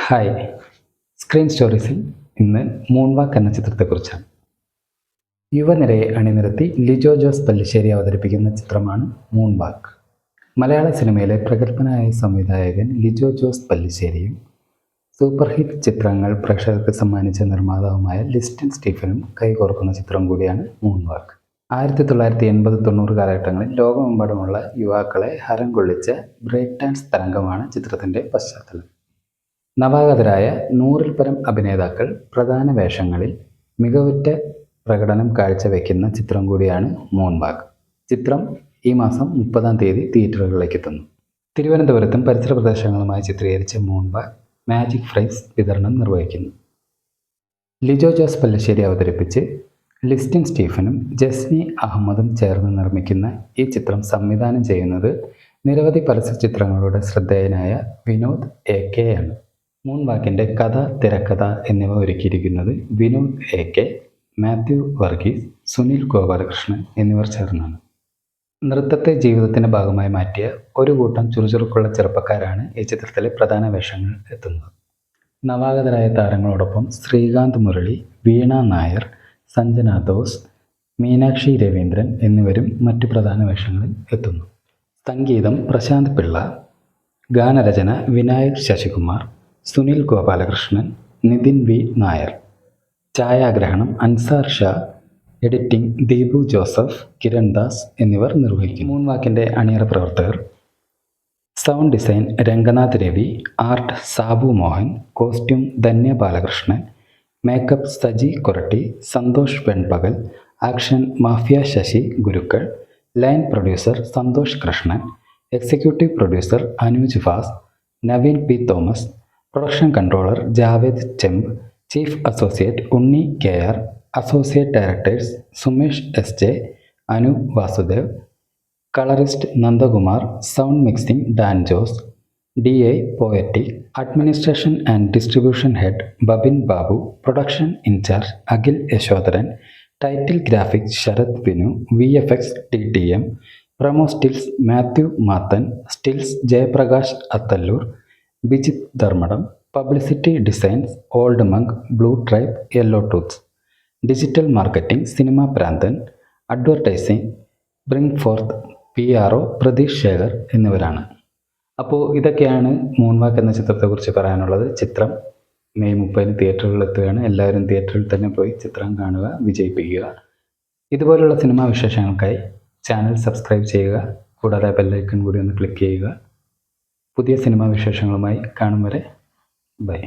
Hi. Screen സ്റ്റോറീസിൽ ഇന്ന് moon വാക്ക് എന്ന ചിത്രത്തെക്കുറിച്ചാണ്. യുവനിരയെ അണിനിരത്തി ലിജോ ജോസ് പല്ലിശ്ശേരി അവതരിപ്പിക്കുന്ന ചിത്രമാണ് മൂൺ വാക്ക്. മലയാള സിനിമയിലെ പ്രഗത്ഭനായ സംവിധായകൻ ലിജോ ജോസ് പല്ലിശ്ശേരിയും സൂപ്പർ ഹിറ്റ് ചിത്രങ്ങൾ പ്രേക്ഷകർക്ക് സമ്മാനിച്ച നിർമ്മാതാവുമായ ലിസ്റ്റൻ സ്റ്റീഫനും കൈകോർക്കുന്ന ചിത്രം കൂടിയാണ് മൂൺ വാക്ക്. 1980-90 കാലഘട്ടങ്ങളിൽ ലോകമെമ്പാടുമുള്ള യുവാക്കളെ ഹരം കൊള്ളിച്ച ബ്രേക്ക് ഡാൻസ് തരംഗമാണ് ചിത്രത്തിൻ്റെ പശ്ചാത്തലം. നവാഗതരായ 100-ൽ പരം അഭിനേതാക്കൾ പ്രധാന വേഷങ്ങളിൽ മികവുറ്റ പ്രകടനം കാഴ്ചവെക്കുന്ന ചിത്രം കൂടിയാണ് മൂൺ വാക്ക്. ചിത്രം ഈ മാസം 30-ാം തീയതി തിയേറ്ററുകളിലേക്ക് എത്തുന്നു. തിരുവനന്തപുരത്തും പരിസര പ്രദേശങ്ങളുമായി ചിത്രീകരിച്ച മൂൺ വാക്ക് മാജിക് ഫ്രൈസ് വിതരണം നിർവഹിക്കുന്നു. ലിജോ ജോസ് പല്ലിശ്ശേരി അവതരിപ്പിച്ച് ലിസ്റ്റൻ സ്റ്റീഫനും ജസ്നി അഹമ്മദും ചേർന്ന് നിർമ്മിക്കുന്ന ഈ ചിത്രം സംവിധാനം ചെയ്യുന്നത് നിരവധി പരസ്യ ചിത്രങ്ങളുടെ ശ്രദ്ധേയനായ വിനോദ് AK ആണ്. മൂൺ വാക്കിൻ്റെ കഥ, തിരക്കഥ എന്നിവ ഒരുക്കിയിരിക്കുന്നത് വിനോദ് AK, മാത്യു വർഗീസ്, സുനിൽ ഗോപാലകൃഷ്ണൻ എന്നിവർ ചേർന്നാണ്. നൃത്തത്തെ ജീവിതത്തിൻ്റെ ഭാഗമായി മാറ്റിയ ഒരു കൂട്ടം ചുറുചുറുക്കുള്ള ചെറുപ്പക്കാരാണ് ഈ ചിത്രത്തിലെ പ്രധാന വേഷങ്ങൾ എത്തുന്നത്. നവാഗതരായ താരങ്ങളോടൊപ്പം ശ്രീകാന്ത് മുരളി, വീണ നായർ, സഞ്ജന ദോസ്, മീനാക്ഷി രവീന്ദ്രൻ എന്നിവരും മറ്റു പ്രധാന വേഷങ്ങളിൽ എത്തുന്നു. സംഗീതം പ്രശാന്ത് പിള്ള, ഗാനരചന വിനായക് ശശികുമാർ, സുനിൽ ഗോപാലകൃഷ്ണൻ, നിതിൻ V നായർ, ഛായാഗ്രഹണം അൻസാർ ഷാ, എഡിറ്റിംഗ് ദീപു ജോസഫ്, കിരൺ ദാസ് എന്നിവർ നിർവഹിക്കും. മൂൺ വാക്കിൻ്റെ അണിയറ പ്രവർത്തകർ: sound design Ranganath Ravi, art Sabu Mohan, costume Dhanya Balakrishnan, makeup Saji Koratty, Santhosh Venpakal, action mafia Sasi Gurukkal, line producer Santhosh Krishnan, executive producer Anuj Faz, Naveen P Thomas, production controller Javed Chemb, chief associate Unni KR, associate directors Sumesh SJ, Anu Vasudev, colourist Nandakumar, sound mixing Dan Jose, DI poetic, administration and distribution head Babin Babu, production incharge Akhil Yashodharan, title graphics Sarath Vinu, VFX TTM, promo stills Mathew Mathan, stills Jayaprakash Athalloor, Bijith Dharmadam, publicity designs old monk, blue tribe, yellow tooths, digital marketing cinema Pranthan, advertising bring forth, PRO Pratheesh Sekhar എന്നിവരാണ്. അപ്പോൾ ഇതൊക്കെയാണ് moon വാക്ക് എന്ന ചിത്രത്തെക്കുറിച്ച് പറയാനുള്ളത്. ചിത്രം May 30-ന് തിയേറ്ററുകളിൽ എത്തുകയാണ്. എല്ലാവരും തിയേറ്ററിൽ തന്നെ പോയി ചിത്രം കാണുക, വിജയിപ്പിക്കുക. ഇതുപോലുള്ള സിനിമാ വിശേഷങ്ങൾക്കായി ചാനൽ സബ്സ്ക്രൈബ് ചെയ്യുക. കൂടാതെ ബെല്ലൈക്കൺ കൂടി ഒന്ന് ക്ലിക്ക് ചെയ്യുക. പുതിയ സിനിമാ വിശേഷങ്ങളുമായി കാണും വരെ ബൈ.